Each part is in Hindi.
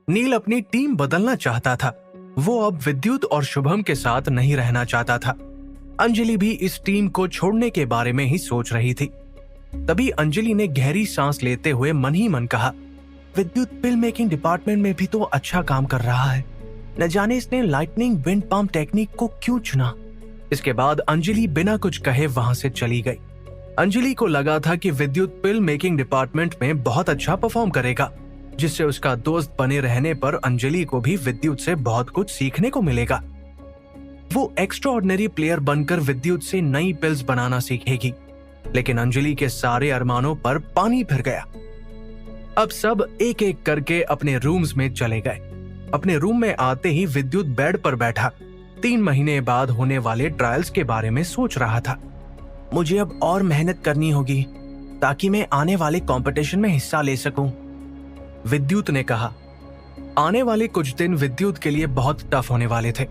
नील अपनी टीम बदलना चाहता था। वो अब विद्युत और शुभम के साथ नहीं रहना चाहता था। अंजलि भी इस टीम को छोड़ने के बारे में ही सोच रही थी। तभी अंजलि ने गहरी सांस लेते हुए मन ही मन कहा, विद्युत फिल्म मेकिंग डिपार्टमेंट में भी तो अच्छा काम कर रहा है, न जाने इसने लाइटनिंग विंड पंप टेक्निक को क्यों चुना। इसके बाद अंजलि बिना कुछ कहे वहां से चली गई। अंजलि को लगा था कि विद्युत फिल्म मेकिंग डिपार्टमेंट में बहुत अच्छा परफॉर्म करेगा, जिससे उसका दोस्त बने रहने पर अंजलि को भी विद्युत से बहुत कुछ सीखने को मिलेगा। वो एक्स्ट्राऑर्डिनरी प्लेयर बनकर विद्युत से नई पिल्स बनाना सीखेगी। लेकिन अंजलि के सारे अरमानों पर पानी फिर गया। अब सब एक एक करके अपने रूम्स में चले गए। अपने रूम में आते ही विद्युत बेड पर बैठा 3 महीने बाद होने वाले ट्रायल्स के बारे में सोच रहा था। मुझे अब और मेहनत करनी होगी ताकि मैं आने वाले कंपटीशन में हिस्सा ले सकूं, विद्युत ने कहा। आने वाले कुछ दिन विद्युत के लिए बहुत टफ होने वाले थे।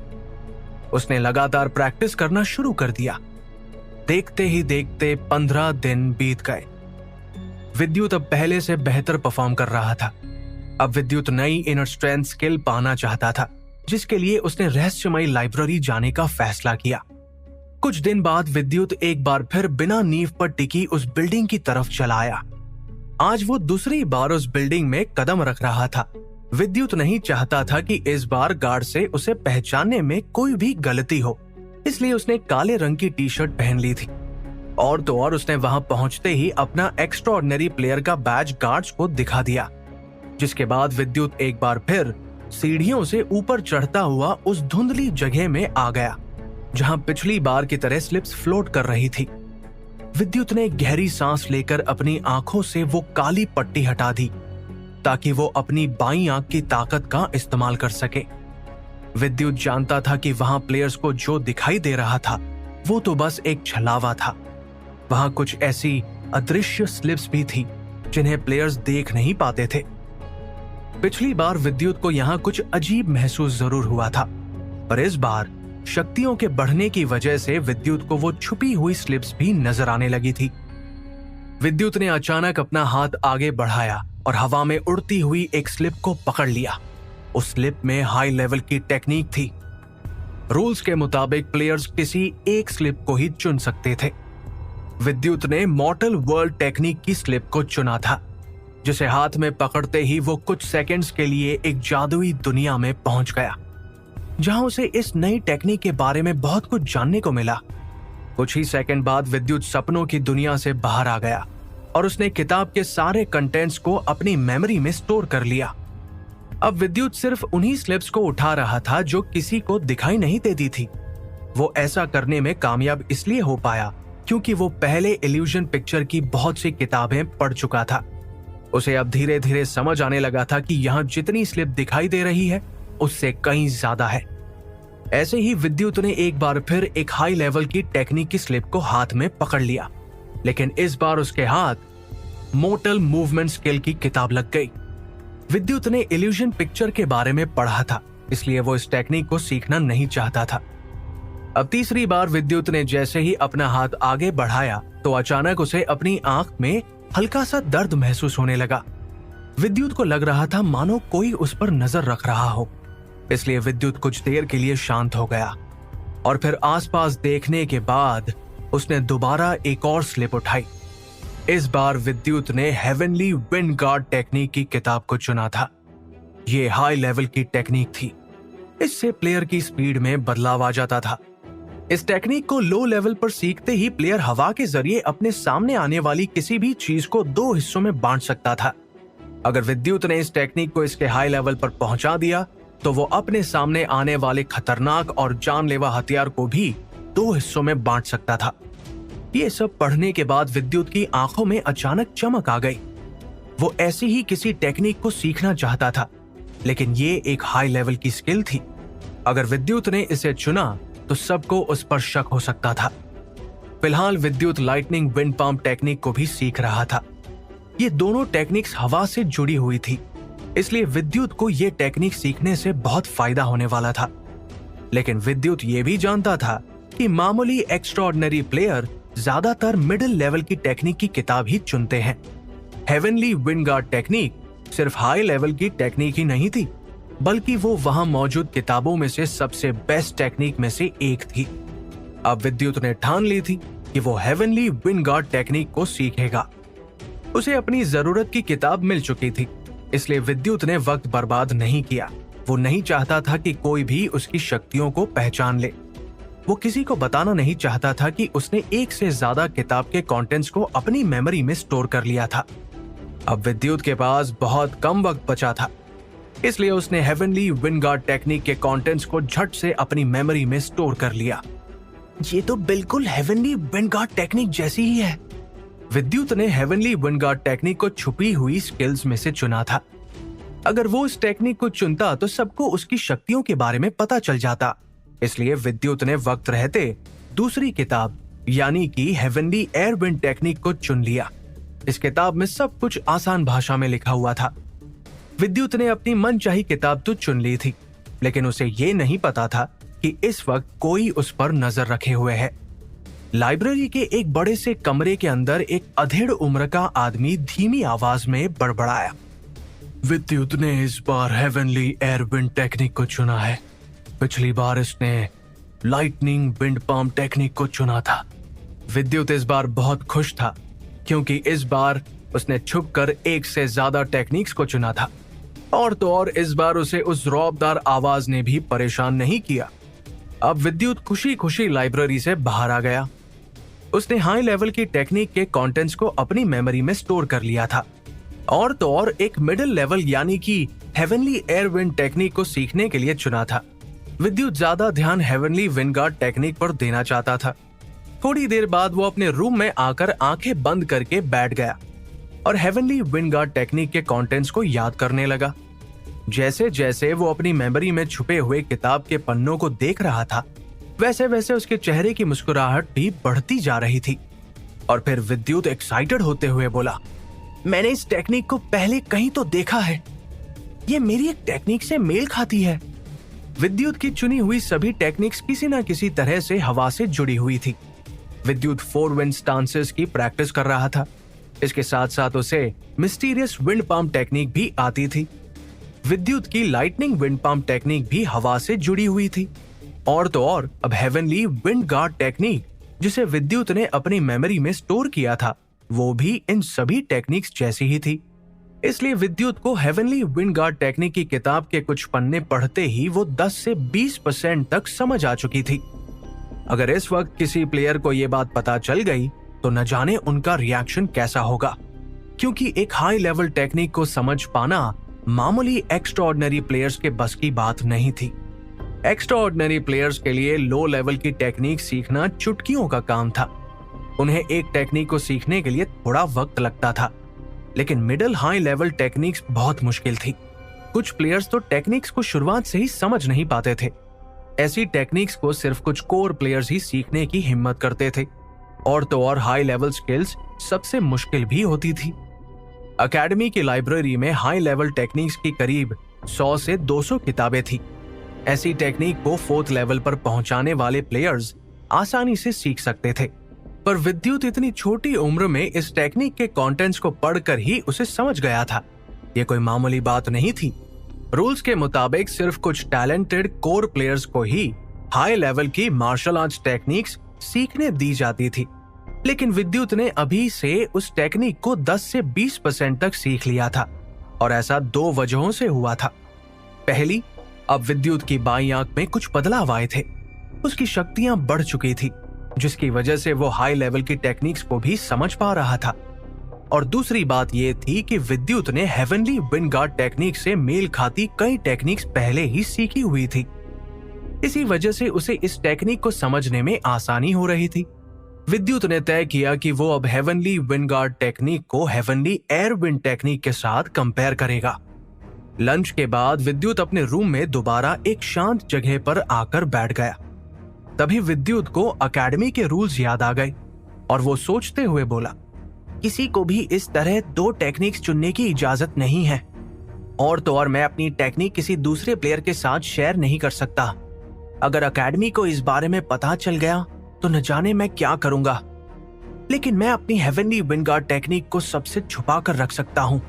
उसने लगातार प्रैक्टिस करना शुरू कर दिया। देखते ही देखते 15 दिन बीत गए। विद्युत अब पहले से बेहतर परफॉर्म कर रहा था। अब विद्युत नई इनर स्ट्रेंथ स्किल पाना चाहता था, जिसके लिए उसने रहस्यमयी लाइब्रेरी जाने का फैसला किया। कुछ दिन बाद विद्युत एक बार फिर बिना नींव पर टिकी उस बिल्डिंग की तरफ चला आया। आज वो दूसरी बार उस बिल्डिंग में कदम रख रहा था। विद्युत नहीं चाहता था कि इस बार गार्ड से उसे पहचानने में कोई भी गलती हो, इसलिए उसने काले रंग की टी शर्ट पहन ली थी। और तो और उसने वहां पहुंचते ही अपना एक्स्ट्राऑर्डिनरी प्लेयर का बैज गार्ड्स को दिखा दिया। जिसके बाद विद्युत एक बार फिर सीढ़ियों से ऊपर चढ़ता हुआ उस धुंधली जगह में आ गया, जहां पिछली बार की तरह स्लिप्स फ्लोट कर रही थी। विद्युत ने गहरी सांस लेकर अपनी आंखों से वो काली पट्टी हटा दी, ताकि वो अपनी बाईं आंख की ताकत का इस्तेमाल कर सके। विद्युत जानता था कि वहां प्लेयर्स को जो दिखाई दे रहा था वो तो बस एक छलावा था। वहां कुछ ऐसी अदृश्य स्लिप्स भी थी जिन्हें प्लेयर्स देख नहीं पाते थे। पिछली बार विद्युत को यहाँ कुछ अजीब महसूस जरूर हुआ था, पर इस बार शक्तियों के बढ़ने की वजह से विद्युत को वो छुपी हुई स्लिप्स भी नजर आने लगी थी। विद्युत ने अचानक अपना हाथ आगे बढ़ाया और हवा में उड़ती हुई एक स्लिप को पकड़ लिया। उस स्लिप में हाई लेवल की टेक्निक थी। रूल्स के मुताबिक प्लेयर्स किसी एक स्लिप को ही चुन सकते थे। विद्युत ने मॉर्टल वर्ल्ड टेक्निक की स्लिप को चुना था, जिसे हाथ में पकड़ते ही वो कुछ सेकंड्स के लिए एक जादुई दुनिया में पहुंच गया, जहां उसे इस नई टेक्निक के बारे में बहुत कुछ जानने को मिला। कुछ ही सेकंड बाद विद्युत सपनों की दुनिया से बाहर आ गया और उसने किताब के सारे कंटेंट्स को अपनी मेमोरी में स्टोर कर लिया। अब विद्युत सिर्फ उन्हीं स्लिप्स को उठा रहा था जो किसी को दिखाई नहीं देती थी। वो ऐसा करने में कामयाब इसलिए हो पाया क्योंकि वो पहले इल्यूजन पिक्चर की बहुत सी किताबें पढ़ चुका था। उसे अब धीरे धीरे समझ आने लगा था कि यहाँ जितनी स्लिप दिखाई दे रही है उससे कहीं ज्यादा है। ऐसे ही विद्युत ने एक बार फिर एक हाई लेवल की टेक्निक की स्लिप को हाथ में पकड़ लिया, लेकिन इस बार उसके हाथ मोर्टल मूवमेंट स्किल की किताब लग गई। विद्युत ने इल्यूजन पिक्चर के बारे में पढ़ा था, इसलिए वो इस टेक्निक को सीखना नहीं चाहता था। अब तीसरी बार विद्युत ने जैसे ही अपना हाथ आगे बढ़ाया तो अचानक उसे अपनी आंख में हल्का सा दर्द महसूस होने लगा। विद्युत को लग रहा था मानो कोई उस पर नजर रख रहा हो, इसलिए विद्युत कुछ देर के लिए शांत हो गया और फिर आसपास देखने के बाद उसने दोबारा एक और स्लिप उठाई। इस बार विद्युत ने हेवनली विंड गार्ड टेक्निक की किताब को चुना था। ये हाई लेवल की टेक्निक थी। इससे प्लेयर की स्पीड में बदलाव आ जाता था। इस टेक्निक को लो लेवल पर सीखते ही प्लेयर हवा के जरिए अपने सामने आने वाली किसी भी चीज को 2 हिस्सों में बांट सकता था। अगर विद्युत ने इस टेक्निक को इसके हाई लेवल पर पहुंचा दिया तो वो अपने सामने आने वाले खतरनाक और जानलेवा हथियार को भी 2 हिस्सों में बांट सकता था। ये सब पढ़ने के बाद विद्युत की आंखों में अचानक चमक आ गई। वो ऐसी ही किसी टेक्निक को सीखना चाहता था, लेकिन ये एक हाई लेवल की स्किल थी। अगर विद्युत ने इसे चुना तो सबको उस पर शक हो सकता था। फिलहाल विद्युत लाइटनिंग विंड पंप टेक्निक को भी सीख रहा था। ये दोनों टेक्निक्स हवा से जुड़ी हुई थी, इसलिए विद्युत को ये टेक्निक सीखने से बहुत फायदा होने वाला था। लेकिन विद्युत ये भी जानता था कि मामूली एक्स्ट्राऑर्डिनरी प्लेयर ज्यादातर मिडिल लेवल की टेक्निक की किताब ही चुनते हैं। हेवनली विंड गार्ड टेक्निक सिर्फ हाई लेवल की टेक्निक ही नहीं थी, बल्कि वो वहां मौजूद किताबों में से सबसे बेस्ट टेक्निक में से एक थी। अब विद्युत ने ठान ली थी कि वो हेवनली विंड गार्ड टेक्निक को सीखेगा। उसे अपनी जरूरत की किताब मिल चुकी थी, इसलिए विद्युत ने वक्त बर्बाद नहीं किया। वो नहीं चाहता था कि कोई भी उसकी शक्तियों को पहचान ले। वो किसी को बताना नहीं चाहता था कि उसने एक से ज्यादा किताब के कंटेंट्स को अपनी मेमोरी में स्टोर कर लिया था। अब विद्युत के पास बहुत कम वक्त बचा था, इसलिए उसने हेवनली विंड गार्ड टेक्निक के कंटेंट्स को झट से अपनी मेमोरी में स्टोर कर लिया। ये तो बिल्कुल हेवनली विंड गार्ड टेक्निक जैसी ही है। विद्युत ने हेवनली विंड गार्ड टेक्निक को छुपी हुई स्किल्स में से चुना था। अगर वो इस टेक्निक को चुनता तो सबको उसकी शक्तियों के बारे में पता चल जाता। इसलिए विद्युत ने वक्त रहते दूसरी किताब यानी कि हेवनली एयर विंड टेक्निक को चुन लिया। इस किताब में सब कुछ आसान भाषा में लिखा हुआ था। विद्युत ने अपनी मनचाही किताब तो चुन ली थी, लेकिन उसे ये नहीं पता था कि इस वक्त कोई उस पर नजर रखे हुए है। लाइब्रेरी के एक बड़े से कमरे के अंदर एक अधेड़ उम्र का आदमी धीमी आवाज में बड़बड़ाया। विद्युत ने इस बार हेवनली एयर विंड टेक्निक को चुना है। पिछली बार इसने लाइटनिंग विंड पाम टेक्निक को चुना था। विद्युत इस बार बहुत खुश था, क्योंकि इस बार उसने छुपकर एक से ज्यादा टेक्निक्स को चुना था। और तो और इस बार उसे उस रौबदार आवाज ने भी परेशान नहीं किया। अब विद्युत खुशी खुशी लाइब्रेरी से बाहर आ गया। उसने हाई लेवल की टेक्निक के कंटेंट्स को अपनी मेमोरी में स्टोर कर लिया था। और तो और एक मिडिल लेवल यानी कि हेवनली एयर विंड टेक्निक को सीखने के लिए चुना था। विद्युत ज्यादा ध्यान हेवनली विंड गार्ड टेक्निक पर देना चाहता था। थोड़ी देर बाद वो अपने रूम में आकर आंखें बंद करके बैठ गया और हेवनली विंड गार्ड टेक्निक के कंटेंट्स को याद करने लगा। जैसे जैसे वो अपनी मेमोरी में छुपे हुए किताब के पन्नों को देख रहा था, वैसे वैसे उसके चेहरे की मुस्कुराहट भी बढ़ती जा रही थी। और फिर विद्युत एक्साइटेड होते हुए बोला, मैंने इस टेक्निक को पहले कहीं तो देखा है। ये मेरी एक टेक्निक से मेल खाती है। विद्युत की चुनी हुई सभी टेक्निक्स किसी न किसी तरह से हवा से जुड़ी हुई थी। विद्युत 4 विंड स्टांसेस की प्रैक्टिस कर रहा था। इसके साथ साथ उसे मिस्टीरियस विंड पाम टेक्निक भी आती थी। विद्युत की लाइटनिंग विंड पाम टेक्निक भी हवा से जुड़ी हुई थी। और तो और अब हेवनली विंड गार्ड टेक्निक, जिसे विद्युत ने अपनी मेमोरी में स्टोर किया था, वो भी इन सभी टेक्निक्स जैसी ही थी। इसलिए विद्युत को हेवनली विंड गार्ड टेक्निक की किताब के कुछ पन्ने पढ़ते ही वो 10 से 20% तक समझ आ चुकी थी। अगर इस वक्त किसी प्लेयर को ये बात पता चल गई तो न जाने उनका रिएक्शन कैसा होगा, क्योंकि एक हाई लेवल टेक्निक को समझ पाना मामूली एक्स्ट्राऑर्डिनरी प्लेयर्स के बस की बात नहीं थी। एक्स्ट्राऑर्डिनरी प्लेयर्स के लिए लो लेवल की टेक्निक सीखना चुटकियों का काम था। उन्हें एक टेक्निक को सीखने के लिए थोड़ा वक्त लगता था, लेकिन मिडिल हाई लेवल टेक्निक्स बहुत मुश्किल थी। कुछ प्लेयर्स तो टेक्निक्स को शुरुआत से ही समझ नहीं पाते थे। ऐसी टेक्निक्स को सिर्फ कुछ कोर प्लेयर्स ही सीखने की हिम्मत करते थे। और तो और हाई लेवल स्किल्स सबसे मुश्किल भी होती थी। एकेडमी की लाइब्रेरी में हाई लेवल टेक्निक्स की करीब 100 से 200 किताबें थी। ऐसी टेक्निक को 4th लेवल पर पहुंचाने वाले प्लेयर्स आसानी से सीख सकते थे, पर विद्युत इतनी छोटी उम्र में इस टेक्निक के कंटेंट्स को पढ़कर ही उसे समझ गया था। ये कोई मामूली बात नहीं थी। रूल्स के मुताबिक सिर्फ कुछ टैलेंटेड कोर प्लेयर्स को ही हाई लेवल की मार्शल आर्ट्स टेक्निक्स सीखने दी जाती थी, लेकिन विद्युत ने अभी से उस टेक्निक को 10 से 20% तक सीख लिया था। और ऐसा 2 वजहों से हुआ था। पहली, अब विद्युत की बाईं आंख में कुछ बदलाव आए थे। उसकी शक्तियां बढ़ चुकी थी, जिसकी वजह से वो हाई लेवल की टेक्निक्स को भी समझ पा रहा था। और दूसरी बात यह थी कि विद्युत ने हेवनली विंड गार्ड टेक्निक से मेल खाती कई टेक्निक्स पहले ही सीखी हुई थी। इसी वजह से उसे इस टेक्निक को समझने में आसानी हो रही थी। विद्युत ने तय किया कि वो अब हेवनली विंड गार्ड टेक्निक को हेवनली एयर विंड टेक्निक के साथ कंपेयर करेगा। लंच के बाद विद्युत अपने रूम में दोबारा एक शांत जगह पर आकर बैठ गया। तभी विद्युत को एकेडमी के रूल्स याद आ गए और वो सोचते हुए बोला, किसी को भी इस तरह 2 टेक्निक्स चुनने की इजाजत नहीं है। और तो और मैं अपनी टेक्निक किसी दूसरे प्लेयर के साथ शेयर नहीं कर सकता। अगर एकेडमी को इस बारे में पता चल गया तो न जाने मैं क्या करूंगा। लेकिन मैं अपनी हेवनली विंड गार्ड टेक्निक को सबसे छुपा कर रख सकता हूं।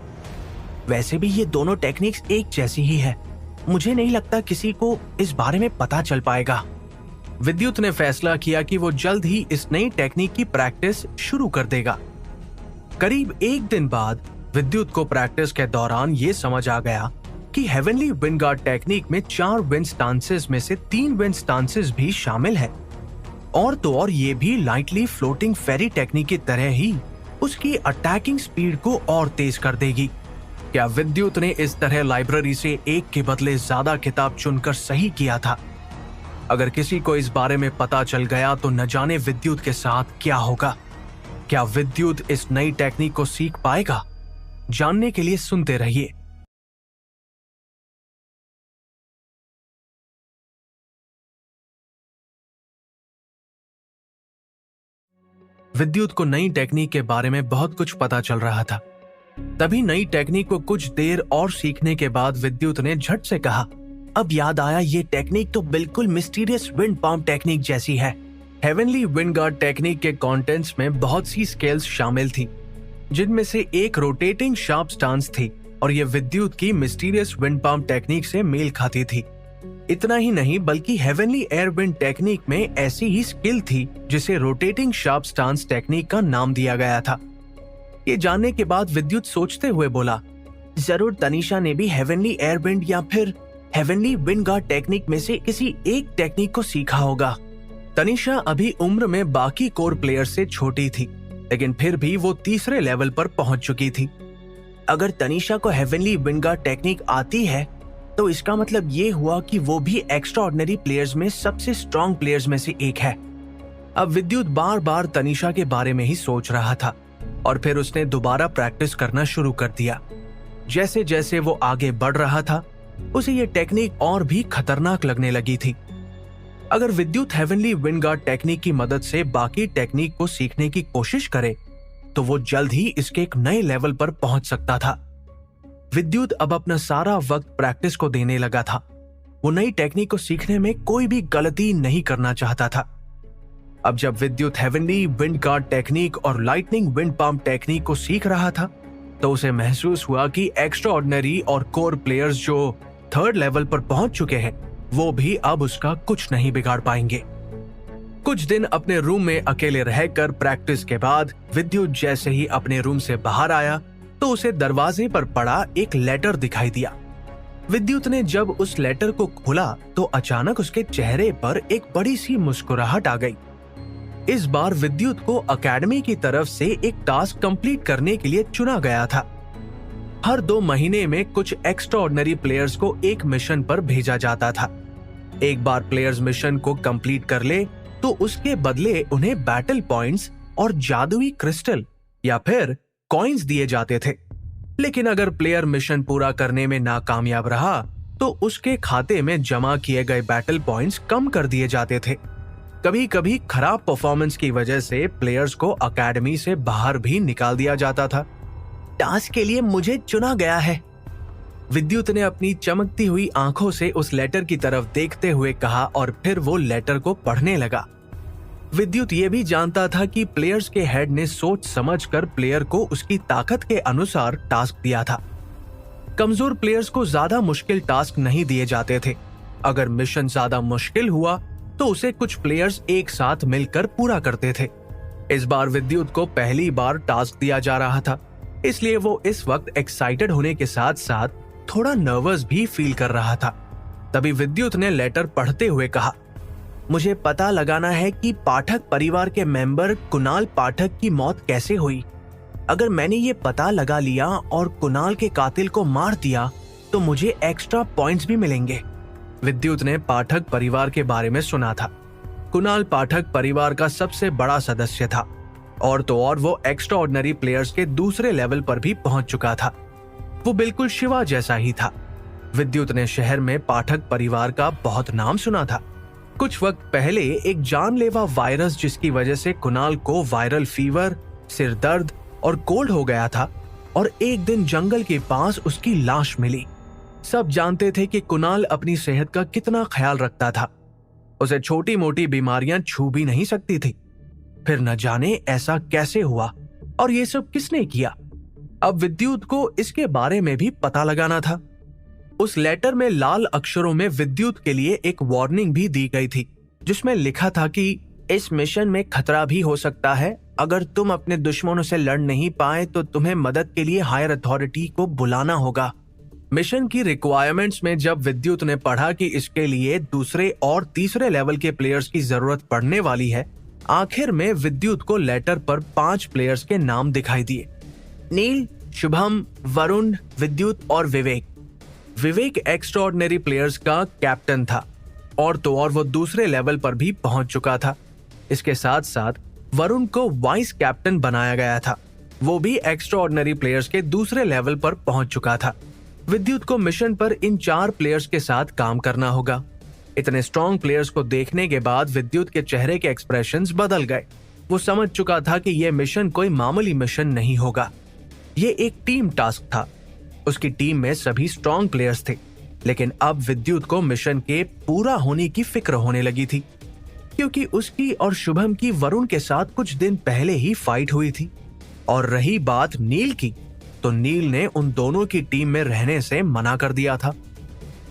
वैसे भी ये दोनों टेक्निक्स एक जैसी ही है। मुझे नहीं लगता किसी को इस बारे में पता चल पाएगा। विद्युत ने फैसला किया कि वो जल्द ही इस नई टेक्निक की प्रैक्टिस शुरू कर देगा। करीब एक दिन बाद विद्युत को प्रैक्टिस के दौरान ये समझ आ गया कि हेवनली विंड गार्ड टेक्निक में 4 विंड स्टांसेस में से 3 विंड स्टांसेस भी शामिल है। और तो और ये भी लाइटली फ्लोटिंग फेरी टेक्निक की तरह ही उसकी अटैकिंग स्पीड को और तेज कर देगी। क्या विद्युत ने इस तरह लाइब्रेरी से एक के बदले ज्यादा किताब चुनकर सही किया था? अगर किसी को इस बारे में पता चल गया तो न जाने विद्युत के साथ क्या होगा। क्या विद्युत इस नई टेक्निक को सीख पाएगा? जानने के लिए सुनते रहिए। विद्युत को नई टेक्निक के बारे में बहुत कुछ पता चल रहा था। तभी नई टेक्निक को कुछ देर और सीखने के बाद विद्युत ने झट से कहा, अब याद आया, ये टेक्निक तो बिल्कुल मिस्टीरियस विंड पाम टेक्निक जैसी है। हेवनली विंड गार्ड टेक्निक के कंटेंट्स में बहुत सी स्केल्स शामिल थी, जिनमें से एक रोटेटिंग शार्प स्टांस थी और ये विद्युत की मिस्टीरियस विंड पाम टेक्निक से मेल खाती थी। इतना ही नहीं बल्कि हेवनली एयर विंड टेक्निक में ऐसी ही स्किल थी जिसे रोटेटिंग शार्प स्टांस टेक्निक का नाम दिया गया था। ये जानने के बाद विद्युत सोचते हुए बोला, जरूर तनीषा ने भी हेवनली एयर विंड या फिर हेवनली विंड गार्ड टेक्निक में से किसी एक टेक्निक को सीखा होगा। तनीषा अभी उम्र में बाकी कोर प्लेयर से छोटी थी, लेकिन फिर भी वो तीसरे लेवल पर पहुंच चुकी थी। अगर तनीषा को हेवनली विंड गार्ड टेक्निक आती है तो इसका मतलब ये हुआ कि वो भी एक्स्ट्रा ऑर्डिनरी प्लेयर्स में सबसे स्ट्रॉन्ग प्लेयर्स में से एक है। अब विद्युत बार बार तनीषा के बारे में ही सोच रहा था और फिर उसने दोबारा प्रैक्टिस करना शुरू कर दिया। जैसे जैसे वो आगे बढ़ रहा था उसे ये टेक्निक और भी खतरनाक लगने लगी थी। अगर विद्युत हेवनली विंड गार्ड टेक्निक की मदद से बाकी टेक्निक को सीखने की कोशिश करे तो वो जल्द ही इसके एक नए लेवल पर पहुंच सकता था। विद्युत अब अपना सारा वक्त प्रैक्टिस को देने लगा था। वो नई टेक्निक को सीखने में कोई भी गलती नहीं करना चाहता था। अब जब विद्युत हेवनली विंड गार्ड टेक्निक और लाइटनिंग विंड पाम टेक्निक को सीख रहा था तो उसे महसूस हुआ कि एक्स्ट्रा ऑर्डिनरी और कोर प्लेयर्स जो 3rd लेवल पर पहुंच चुके हैं वो भी अब उसका कुछ नहीं बिगाड़ पाएंगे। कुछ दिन अपने रूम में अकेले रहकर प्रैक्टिस के बाद विद्युत जैसे ही अपने रूम से बाहर आया तो उसे दरवाजे पर पड़ा एक लेटर दिखाई दिया। विद्युत ने जब उस लेटर को खोला तो अचानक उसके चेहरे पर एक बड़ी सी मुस्कुराहट आ गई। इस बार विद्युत को एकेडमी की तरफ से एक टास्क कंप्लीट करने के लिए चुना गया था। हर 2 महीने में कुछ एक्स्ट्रा ऑर्डिनरी प्लेयर्स को एक मिशन पर भेजा जाता था। एक बार प्लेयर्स मिशन को कंप्लीट कर ले तो उसके बदले उन्हें बैटल पॉइंट्स और जादुई क्रिस्टल या फिर कॉइन्स दिए जाते थे। लेकिन अगर प्लेयर मिशन पूरा करने में नाकामयाब रहा तो उसके खाते में जमा किए गए बैटल पॉइंट्स कम कर दिए जाते थे। कभी कभी खराब परफॉर्मेंस की वजह से प्लेयर्स को एकेडमी से बाहर भी निकाल दिया जाता था। टास्क के लिए मुझे चुना गया है, विद्युत ने अपनी चमकती हुई आंखों से उस लेटर की तरफ देखते हुए कहा और फिर वो लेटर को पढ़ने लगा। विद्युत ये भी जानता था कि प्लेयर्स के हेड ने सोच समझकर प्लेयर को उसकी ताकत के अनुसार टास्क दिया था। कमजोर प्लेयर्स को ज्यादा मुश्किल टास्क नहीं दिए जाते थे। अगर मिशन ज्यादा मुश्किल हुआ तो उसे कुछ प्लेयर्स एक साथ मिलकर पूरा करते थे। इस बार विद्युत को पहली बार टास्क दिया जा रहा था, इसलिए वो इस वक्त एक्साइटेड होने के साथ साथ थोड़ा नर्वस भी फील कर रहा था। तभी विद्युत ने लेटर पढ़ते हुए कहा, मुझे पता लगाना है कि पाठक परिवार के मेंबर कुणाल पाठक की मौत कैसे हुई। अगर मैंने ये पता लगा लिया और कुणाल के कातिल को मार दिया तो मुझे एक्स्ट्रा पॉइंट्स भी मिलेंगे। विद्युत ने पाठक परिवार के बारे में सुना था। कुणाल पाठक परिवार का सबसे बड़ा सदस्य था और तो और वो एक्स्ट्रा ऑर्डिनरी प्लेयर्स के दूसरे लेवल पर भी पहुंच चुका था। वो बिल्कुल शिवा जैसा ही था। विद्युत ने शहर में पाठक परिवार का बहुत नाम सुना था। कुछ वक्त पहले एक जानलेवा वायरस जिसकी वजह से कुणाल को वायरल फीवर, सिर दर्द और कोल्ड हो गया था और एक दिन जंगल के पास उसकी लाश मिली। सब जानते थे कि कुणाल अपनी सेहत का कितना ख्याल रखता था। उसे छोटी मोटी बीमारियां छू भी नहीं सकती थी। फिर न जाने ऐसा कैसे हुआ और ये सब किसने किया। अब विद्युत को इसके बारे में भी पता लगाना था। उस लेटर में लाल अक्षरों में विद्युत के लिए एक वार्निंग भी दी गई थी, जिसमें लिखा था कि इस मिशन में खतरा भी हो सकता है। अगर तुम अपने दुश्मनों से लड़ नहीं पाए तो तुम्हें मदद के लिए हायर अथॉरिटी को बुलाना होगा। मिशन की रिक्वायरमेंट्स में जब विद्युत ने पढ़ा कि इसके लिए दूसरे और तीसरे लेवल के प्लेयर्स की जरूरत पड़ने वाली है, आखिर में विद्युत को लेटर पर 5 प्लेयर्स के नाम दिखाई दिए। नील, शुभम, वरुण, विद्युत और विवेक। विवेक एक्स्ट्राऑर्डिनरी प्लेयर्स का कैप्टन था और तो और वो दूसरे लेवल पर भी पहुंच चुका था। इसके साथ साथ वरुण को वाइस कैप्टन बनाया गया था, वो भी एक्स्ट्राऑर्डिनरी प्लेयर्स के दूसरे लेवल पर पहुंच चुका था। विद्युत को मिशन पर इन 4 प्लेयर्स के साथ काम करना होगा। इतने स्ट्रॉन्ग प्लेयर्स को देखने के बाद विद्युत के चेहरे के एक्सप्रेशंस बदल गए। वो समझ चुका था कि यह मिशन कोई मामूली मिशन नहीं होगा, ये एक टीम टास्क था। उसकी टीम में सभी स्ट्रॉन्ग प्लेयर्स थे, लेकिन अब विद्युत को मिशन के पूरा होने की फिक्र होने लगी थी, क्योंकि उसकी और शुभम की वरुण के साथ कुछ दिन पहले ही फाइट हुई थी। और रही बात नील की, तो नील ने उन दोनों की टीम में रहने से मना कर दिया था।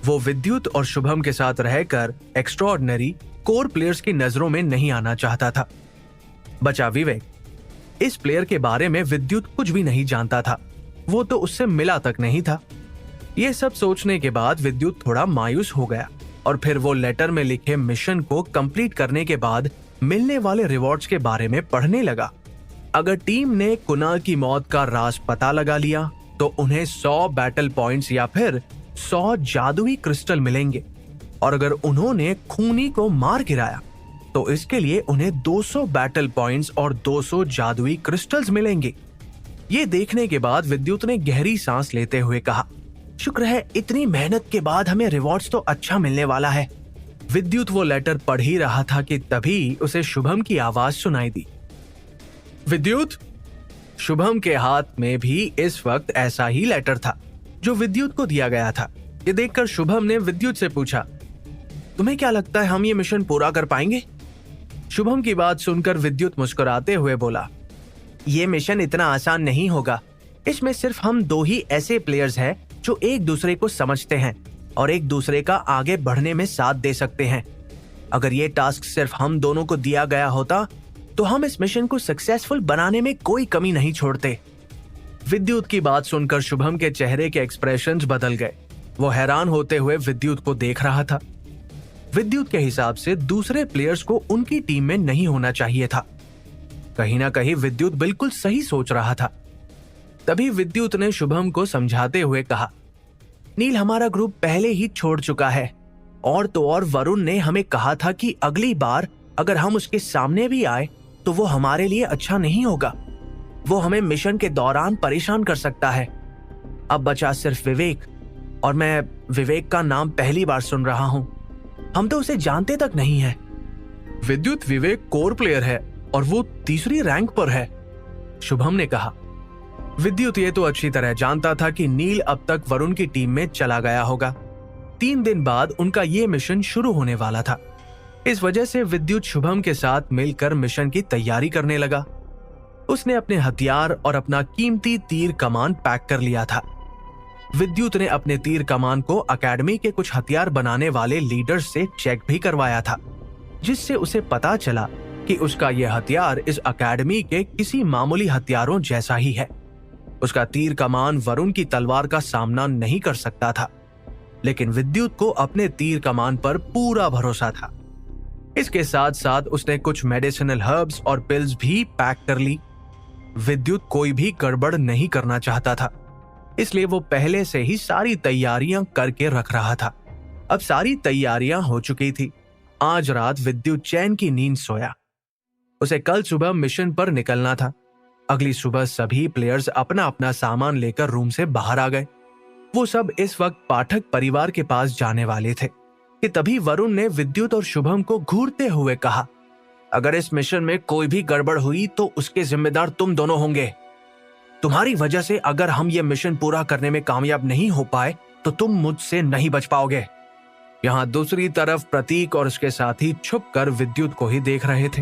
वो विद्युत और शुभम के साथ रहकर एक्स्ट्राऑर्डिनरी कोर प्लेयर्स की नजरों में नहीं आना चाहता था। बचा विवेक। इस प्लेयर के बारे में विद्युत कुछ भी नहीं जानता था, वो तो उससे मिला तक नहीं था। ये सब सोचने के बाद विद्युत थोड़ा मायूस हो गया और फिर वो लेटर में लिखे मिशन को कंप्लीट करने के बाद मिलने वाले रिवॉर्ड्स के बारे में पढ़ने लगा। अगर टीम ने कुणाल की मौत का राज पता लगा लिया तो उन्हें 100 बैटल पॉइंट्स या फिर 100 जादुई क्रिस्टल मिलेंगे, और अगर उन्होंने खूनी को मार गिराया तो इसके लिए उन्हें 200 बैटल पॉइंट्स और 200 जादुई क्रिस्टल्स मिलेंगे। ये देखने के बाद विद्युत ने गहरी सांस लेते हुए कहा, शुक्र है इतनी मेहनत के बाद हमें रिवॉर्ड्स तो अच्छा मिलने वाला है। विद्युत वो लेटर पढ़ ही रहा था कि तभी उसे शुभम की आवाज सुनाई दी। विद्युत। शुभम के हाथ में भी इस वक्त ऐसा ही लेटर था जो विद्युत को दिया गया था। ये देखकर शुभम ने विद्युत से पूछा, तुम्हें क्या लगता है हम ये मिशन पूरा कर पाएंगे? शुभम की बात सुनकर विद्युत मुस्कुराते हुए बोला, ये मिशन इतना आसान नहीं होगा। इसमें सिर्फ हम 2 ही ऐसे प्लेयर्स हैं जो एक दूसरे को समझते हैं और एक दूसरे का आगे बढ़ने में साथ दे सकते हैं। अगर ये टास्क सिर्फ हम दोनों को दिया गया होता तो हम इस मिशन को सक्सेसफुल बनाने में कोई कमी नहीं छोड़ते। विद्युत की बात सुनकर शुभम के चेहरे के एक्सप्रेशंस बदल गए। वो हैरान होते हुए विद्युत को देख रहा था। विद्युत के हिसाब से दूसरे प्लेयर्स को उनकी टीम में नहीं होना चाहिए था। कहीं ना कहीं विद्युत बिल्कुल सही सोच रहा था। तभी विद्युत ने शुभम को समझाते हुए कहा, नील हमारा ग्रुप पहले ही छोड़ चुका है, और तो और वरुण ने हमें कहा था कि अगली बार अगर हम उसके सामने भी आए तो वो हमारे लिए अच्छा नहीं होगा। वो हमें मिशन के दौरान परेशान कर सकता है। अब बचा सिर्फ विवेक, और मैं विवेक का नाम पहली बार सुन रहा हूं। हम तो उसे जानते तक नहीं है। विद्युत, विवेक कोर प्लेयर है और वो 3री रैंक पर है, शुभम ने कहा। विद्युत ये तो अच्छी तरह जानता था कि नील अब तक वरुण की टीम में चला गया होगा। 3 दिन बाद उनका ये मिशन शुरू होने वाला था। इस वजह से विद्युत शुभम के साथ मिलकर मिशन की तैयारी करने लगा। उसने अपने हथियार और अपना कीमती तीर कमान पैक कर लिया था। विद्युत ने अपने तीर कमान को एकेडमी के कुछ हथियार बनाने वाले लीडर्स से चेक भी करवाया था, जिससे उसे पता चला कि उसका यह हथियार इस एकेडमी के किसी मामूली हथियारों जैसा ही है। उसका तीर कमान वरुण की तलवार का सामना नहीं कर सकता था, लेकिन विद्युत को अपने तीर कमान पर पूरा भरोसा था। इसके साथ साथ उसने कुछ मेडिसिनल हर्ब्स और पिल्स भी पैक कर ली। विद्युत कोई भी गड़बड़ नहीं करना चाहता था, इसलिए वो पहले से ही सारी तैयारियां करके रख रहा था। अब सारी तैयारियां हो चुकी थी। आज रात विद्युत चैन की नींद सोया। उसे कल सुबह मिशन पर निकलना था। अगली सुबह सभी प्लेयर्स अपना अपना सामान लेकर रूम से बाहर आ गए। वो सब इस वक्त पाठक परिवार के पास जाने वाले थे कि तभी वरुण ने विद्युत और शुभम को घूरते हुए कहा, अगर इस मिशन में कोई भी गड़बड़ हुई तो उसके जिम्मेदार तुम दोनों होंगे। तुम्हारी वजह से अगर हम ये मिशन पूरा करने में कामयाब नहीं हो पाए तो तुम मुझसे नहीं बच पाओगे। यहाँ दूसरी तरफ प्रतीक और उसके साथी छुपकर विद्युत को ही देख रहे थे।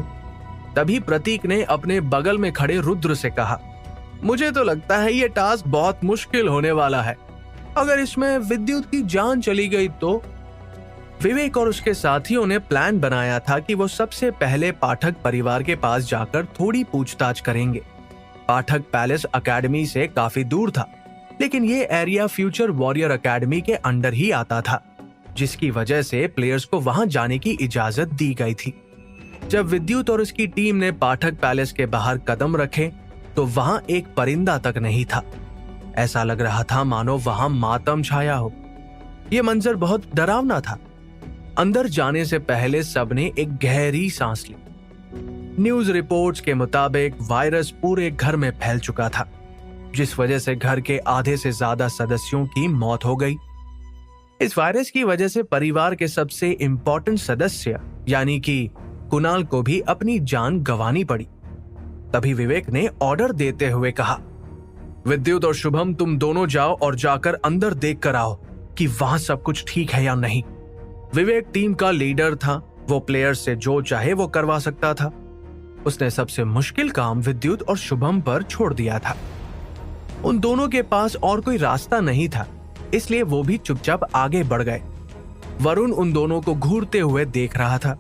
तभी प्रतीक ने अपने बगल में खड़े रुद्र से कहा, मुझे तो लगता है ये टास्क बहुत मुश्किल होने वाला है। अगर इसमें विद्युत की जान चली गई तो? विवेक और उसके साथियों ने प्लान बनाया था कि वो सबसे पहले पाठक परिवार के पास जाकर थोड़ी पूछताछ करेंगे। पाठक पैलेस अकेडमी से काफी दूर था, लेकिन ये एरिया फ्यूचर वॉरियर अकेडमी के अंडर ही आता था, जिसकी वजह से प्लेयर्स को वहां जाने की इजाजत दी गई थी। जब विद्युत और उसकी टीम ने पाठक पैलेस के बाहर कदम रखे तो वहां एक परिंदा तक नहीं था। ऐसा लग रहा था मानो वहां मातम छाया हो। यह मंजर बहुत डरावना था। अंदर जाने से पहले सबने एक गहरी सांस ली। न्यूज रिपोर्ट्स के मुताबिक वायरस पूरे घर में फैल चुका था, जिस वजह से घर के आधे से ज्यादा सदस्यों की मौत हो गई। इस वायरस की वजह से परिवार के सबसे इंपॉर्टेंट सदस्य यानी कि कुणाल को भी अपनी जान गंवानी पड़ी। तभी विवेक ने ऑर्डर देते हुए कहा, विद्युत और शुभम, तुम दोनों जाओ और जाकर अंदर देख कर आओ कि वहां सब कुछ ठीक है या नहीं। विवेक टीम का लीडर था, वो प्लेयर से जो चाहे वो करवा सकता था। उसने सबसे मुश्किल काम विद्युत और शुभम पर छोड़ दिया था। उन दोनों के पास और कोई रास्ता नहीं था, इसलिए वो भी चुपचाप आगे बढ़ गए। वरुण उन दोनों को घूरते हुए देख रहा था।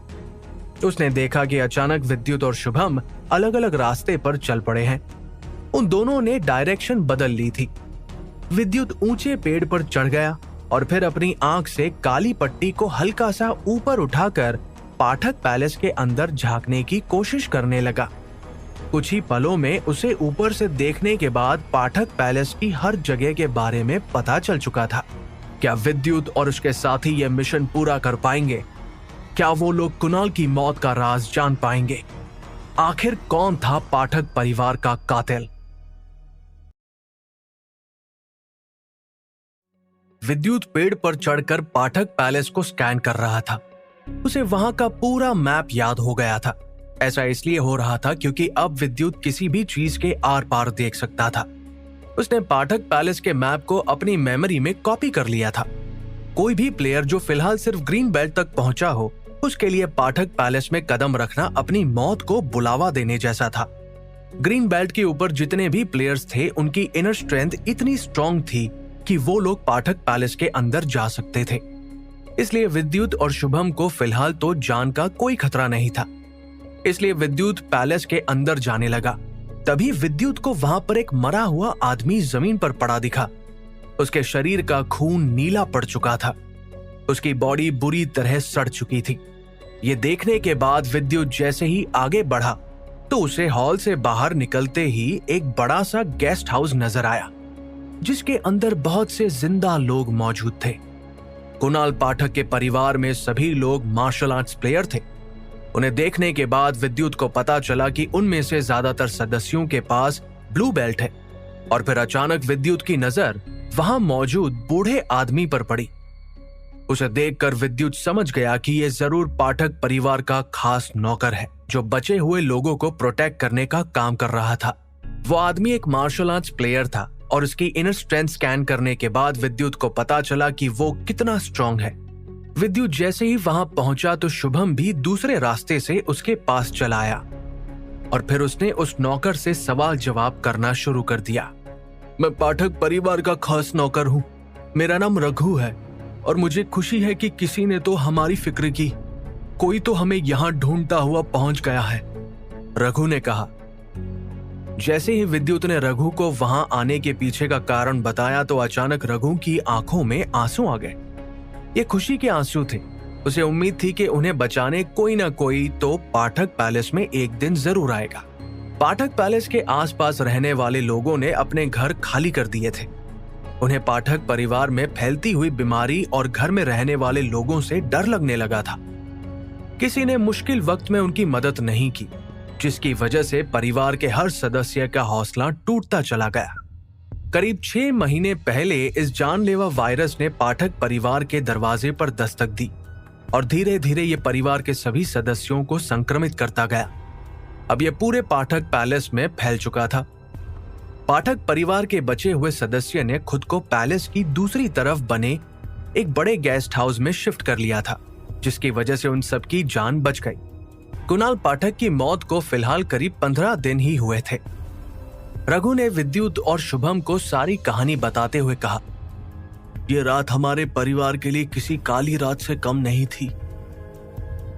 उसने देखा कि अचानक विद्युत और शुभम अलग अलग रास्ते पर चल पड़े हैं। उन दोनों ने डायरेक्शन बदल ली थी। विद्युत ऊंचे पेड़ पर चढ़ गया और फिर अपनी आंख से काली पट्टी को हल्का सा ऊपर उठाकर पाठक पैलेस के अंदर झांकने की कोशिश करने लगा। कुछ ही पलों में उसे ऊपर से देखने के बाद पाठक पैलेस की हर जगह के बारे में पता चल चुका था। क्या विद्युत और उसके साथी यह मिशन पूरा कर पाएंगे? क्या वो लोग कुणाल की मौत का राज जान पाएंगे? आखिर कौन था पाठक परिवार का कातिल? विद्युत पेड़ पर चढ़कर पाठक पैलेस को स्कैन कर रहा था। उसे वहां का पूरा मैप याद हो गया था। ऐसा इसलिए हो रहा था क्योंकि अब विद्युत किसी भी चीज के आर पार देख सकता था। उसने पाठक पैलेस के मैप को अपनी मेमोरी में कॉपी कर लिया था। कोई भी प्लेयर जो फिलहाल सिर्फ ग्रीन बेल्ट तक पहुंचा हो, उसके लिए पाठक पैलेस में कदम रखना अपनी मौत को बुलावा देने जैसा था। ग्रीन बेल्ट के ऊपर जितने भी प्लेयर्स थे, उनकी इनर स्ट्रेंथ इतनी स्ट्रांग थी कि वो लोग पाठक पैलेस के अंदर जा सकते थे। इसलिए विद्युत और शुभम को फिलहाल तो जान का कोई खतरा नहीं था। इसलिए विद्युत पैलेस के अंदर जाने लगा। तभी विद्युत को वहां पर एक मरा हुआ आदमी जमीन पर पड़ा दिखा। उसके शरीर का खून नीला पड़ चुका था। उसकी बॉडी बुरी तरह सड़ चुकी थी। ये देखने के बाद विद्युत जैसे ही आगे बढ़ा तो उसे हॉल से बाहर निकलते ही एक बड़ा सा गेस्ट हाउस नजर आया, जिसके अंदर बहुत से जिंदा लोग मौजूद थे। कुणाल पाठक के परिवार में सभी लोग मार्शल आर्ट्स प्लेयर थे। उन्हें देखने के बाद विद्युत को पता चला कि उनमें से ज्यादातर सदस्यों के पास ब्लू बेल्ट है। और फिर अचानक विद्युत की नजर वहां मौजूद बूढ़े आदमी पर पड़ी। उसे देखकर विद्युत समझ गया कि यह जरूर पाठक परिवार का खास नौकर है, जो बचे हुए लोगों को प्रोटेक्ट करने का काम कर रहा था। वो आदमी एक मार्शल आर्ट्स प्लेयर था और उसकी इनर स्ट्रेंथ स्कैन करने के बाद विद्युत को पता चला कि वो कितना स्ट्रांग है। विद्युत जैसे ही वहां पहुंचा तो शुभम भी दूसरे रास्ते से उसके पास चला आया और फिर उसने उस नौकर से सवाल जवाब करना शुरू कर दिया। मैं पाठक परिवार का खास नौकर हूँ। मेरा नाम रघु है और मुझे खुशी है कि किसी ने तो हमारी फिक्र की। कोई तो हमें यहाँ ढूंढता हुआ पहुंच गया है, रघु ने कहा। जैसे ही विद्युत ने रघु को वहां आने के पीछे का कारण बताया तो अचानक रघु की आंखों में आंसू आ गए। ये खुशी के आंसू थे। उसे उम्मीद थी कि उन्हें बचाने कोई ना कोई तो पाठक पैलेस में एक दिन जरूर आएगा। पाठक पैलेस के आसपास रहने वाले लोगों ने अपने घर खाली कर दिए थे। उन्हें पाठक परिवार में फैलती हुई बीमारी और घर में रहने वाले लोगों से डर लगने लगा था। किसी ने मुश्किल वक्त में उनकी मदद नहीं की, जिसकी वजह से परिवार के हर सदस्य का हौसला टूटता चला गया। करीब 6 महीने पहले इस जानलेवा वायरस ने पाठक परिवार के दरवाजे पर दस्तक दी और धीरे धीरे ये परिवार के सभी सदस्यों को संक्रमित करता गया। अब यह पूरे पाठक पैलेस में फैल चुका था। पाठक परिवार के बचे हुए सदस्य ने खुद को पैलेस की दूसरी तरफ बने एक बड़े गेस्ट हाउस में शिफ्ट कर लिया था, जिसकी वजह से उन सबकी जान बच गई। कुणाल पाठक की मौत को फिलहाल करीब 15 दिन ही हुए थे। रघु ने विद्युत और शुभम को सारी कहानी बताते हुए कहा, ये रात हमारे परिवार के लिए किसी काली रात से कम नहीं थी।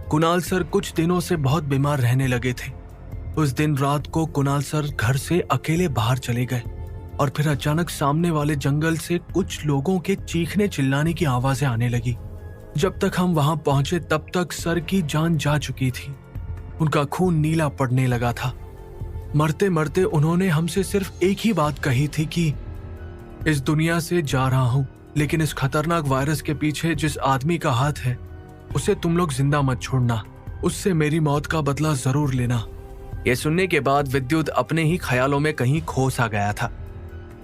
कुणाल सर कुछ दिनों से बहुत बीमार रहने लगे थे। उस दिन रात को कुणाल सर घर से अकेले बाहर चले गए और फिर अचानक सामने वाले जंगल से कुछ लोगों के चीखने चिल्लाने की आवाजें आने लगी। जब तक हम वहां पहुंचे तब तक सर की जान जा चुकी थी। उनका खून नीला पड़ने लगा था। मरते मरते उन्होंने हमसे सिर्फ एक ही बात कही थी कि इस दुनिया से जा रहा हूं, लेकिन इस खतरनाक वायरस के पीछे जिस आदमी का हाथ है उसे तुम लोग जिंदा मत छोड़ना, उससे मेरी मौत का बदला जरूर लेना। यह सुनने के बाद विद्युत अपने ही ख्यालों में कहीं खो सा गया था।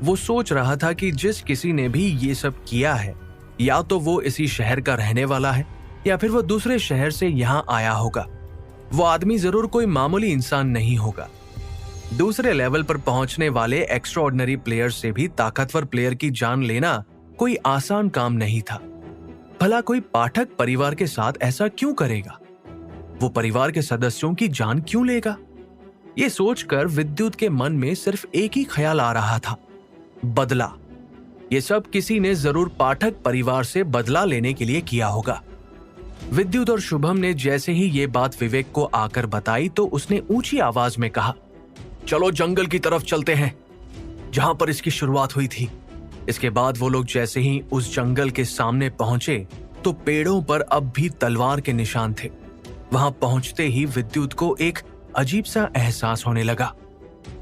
वो सोच रहा था कि जिस किसी ने भी ये सब किया है या तो वो इसी शहर का रहने वाला है या फिर वो दूसरे शहर से यहाँ आया होगा। वो आदमी जरूर कोई मामूली इंसान नहीं होगा। दूसरे लेवल पर पहुंचने वाले एक्स्ट्राऑर्डिनरी प्लेयर से भी ताकतवर प्लेयर की जान लेना कोई आसान काम नहीं था। भला कोई पाठक परिवार के साथ ऐसा क्यों करेगा? वो परिवार के सदस्यों की जान क्यों लेगा? ये सोचकर विद्युत के मन में सिर्फ एक ही ख्याल आ रहा था, बदला। ये सब किसी ने जरूर पाठक परिवार से बदला लेने के लिए किया होगा। विद्युत और शुभम ने जैसे ही ये बात विवेक को आकर बताई तो उसने ऊंची आवाज में कहा, चलो जंगल की तरफ चलते हैं जहां पर इसकी शुरुआत हुई थी। इसके बाद वो लोग जैसे ही उस जंगल के सामने पहुंचे तो पेड़ों पर अब भी तलवार के निशान थे। वहां पहुंचते ही विद्युत को एक अजीब सा एहसास होने लगा,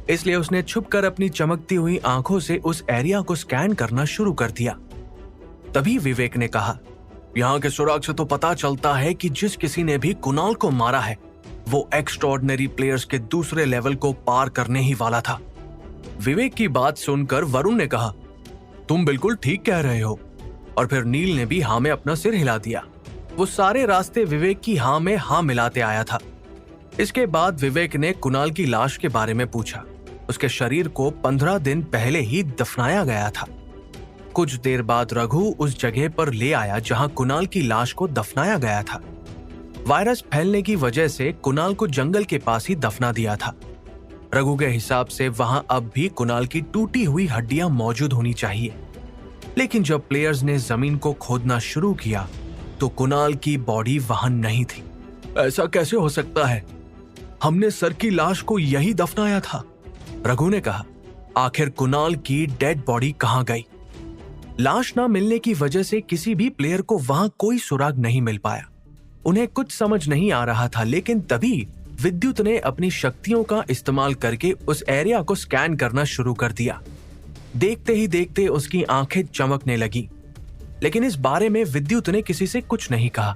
इसलिए उसने छुपकर अपनी चमकती हुई आंखों से उस एरिया को स्कैन करना शुरू कर दिया। तभी विवेक ने कहा, यहाँ के सुराग से तो पता चलता है कि जिस किसी ने भी कुणाल को मारा है वो एक्स्ट्राऑर्डिनरी प्लेयर्स के दूसरे लेवल को पार करने ही वाला था। विवेक की बात सुनकर वरुण ने कहा, तुम बिल्कुल ठीक कह रहे हो। और फिर नील ने भी हाँ में अपना सिर हिला दिया। वो सारे रास्ते विवेक की हाँ में हाँ मिलाते आया था। इसके बाद विवेक ने कुणाल की लाश के बारे में पूछा। उसके शरीर को 15 दिन पहले ही दफनाया गया था। कुछ देर बाद रघु उस जगह पर ले आया जहां कुणाल की लाश को दफनाया गया था। वायरस फैलने की वजह से कुणाल को जंगल के पास ही दफना दिया था। रघु के हिसाब से वहां अब भी कुणाल की टूटी हुई हड्डियां मौजूद होनी चाहिए, लेकिन जब प्लेयर्स ने जमीन को खोदना शुरू किया तो कुणाल की बॉडी वहां नहीं थी। ऐसा कैसे हो सकता है? हमने सर की लाश को यही दफनाया था, रघु ने कहा। आखिर कुणाल की डेड बॉडी कहां गई? लाश ना मिलने की वजह से किसी भी प्लेयर को वहां कोई सुराग नहीं मिल पाया। उन्हें कुछ समझ नहीं आ रहा था, लेकिन तभी विद्युत ने अपनी शक्तियों का इस्तेमाल करके उस एरिया को स्कैन करना शुरू कर दिया। देखते ही देखते उसकी आंखें चमकने लगी, लेकिन इस बारे में विद्युत ने किसी से कुछ नहीं कहा।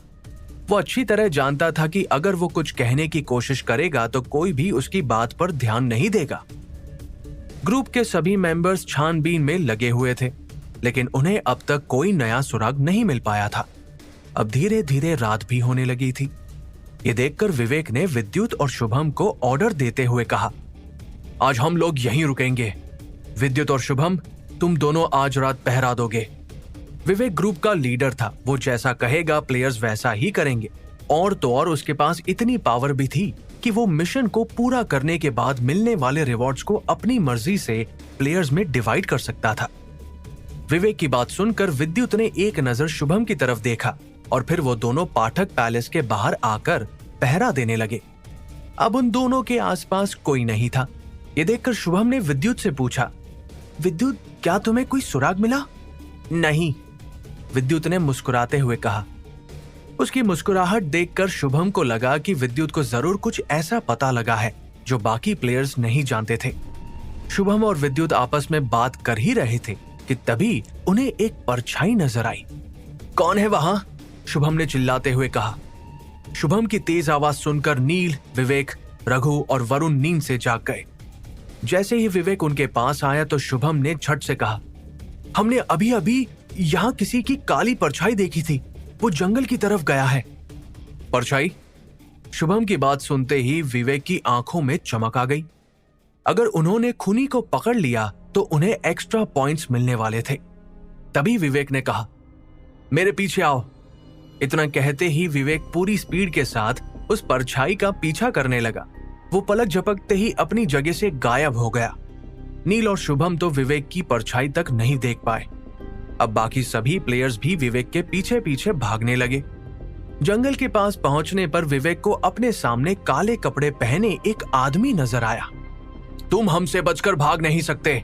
वो अच्छी तरह जानता था कि अगर वो कुछ कहने की कोशिश करेगा तो कोई भी उसकी बात पर ध्यान नहीं देगा। ग्रुप के सभी मेंबर्स छानबीन में लगे हुए थे, लेकिन उन्हें अब तक कोई नया सुराग नहीं मिल पाया था। अब धीरे धीरे रात भी होने लगी थी। ये देखकर विवेक ने विद्युत और शुभम को ऑर्डर देते हुए कहा, आज हम लोग यहीं रुकेंगे। विद्युत और शुभम, तुम दोनों आज रात पहरा दोगे। विवेक ग्रुप का लीडर था। वो जैसा कहेगा प्लेयर्स वैसा ही करेंगे। और तो और उसके पास इतनी पावर भी थी कि वो मिशन को पूरा करने के बाद मिलने वाले रिवॉर्ड्स को अपनी मर्जी से प्लेयर्स में डिवाइड कर सकता था। विवेक की बात सुनकर विद्युत ने एक नजर शुभम की तरफ देखा और फिर वो दोनों पाठक पैलेस के बाहर आकर पहरा देने लगे। अब उन दोनों के आसपास कोई नहीं था। ये देखकर शुभम ने विद्युत से पूछा, विद्युत, क्या तुम्हें कोई सुराग मिला? नहीं, विद्युत ने मुस्कुराते हुए कहा। उसकी मुस्कुराहट देखकर शुभम को लगा कि विद्युत को जरूर कुछ ऐसा पता लगा है जो बाकी प्लेयर्स नहीं जानते थे। शुभम और विद्युत आपस में बात कर ही रहे थे कि तभी उन्हें एक परछाई नजर आई। कौन है वहां? शुभम ने चिल्लाते हुए कहा। शुभम की तेज आवाज सुनकर नील, विवेक, रघु और वरुण नींद से जाग गए। जैसे ही विवेक उनके पास आया तो शुभम ने झट से कहा, हमने अभी अभी यहाँ किसी की काली परछाई देखी थी, वो जंगल की तरफ गया है। परछाई? शुभम की बात सुनते ही विवेक की आंखों में चमक आ गई। अगर उन्होंने खूनी को पकड़ लिया तो उन्हें एक्स्ट्रा पॉइंट्स मिलने वाले थे। तभी विवेक ने कहा, मेरे पीछे आओ। इतना कहते ही विवेक पूरी स्पीड के साथ उस परछाई का पीछा करने लगा। वो पलक झपकते ही अपनी जगह से गायब हो गया। नील और शुभम तो विवेक की परछाई तक नहीं देख पाए। अब बाकी सभी प्लेयर्स भी विवेक के पीछे पीछे भागने लगे। जंगल के पास पहुंचने पर विवेक को अपने सामने काले कपड़े पहने एक आदमी नजर आया। तुम हमसे बचकर भाग नहीं सकते,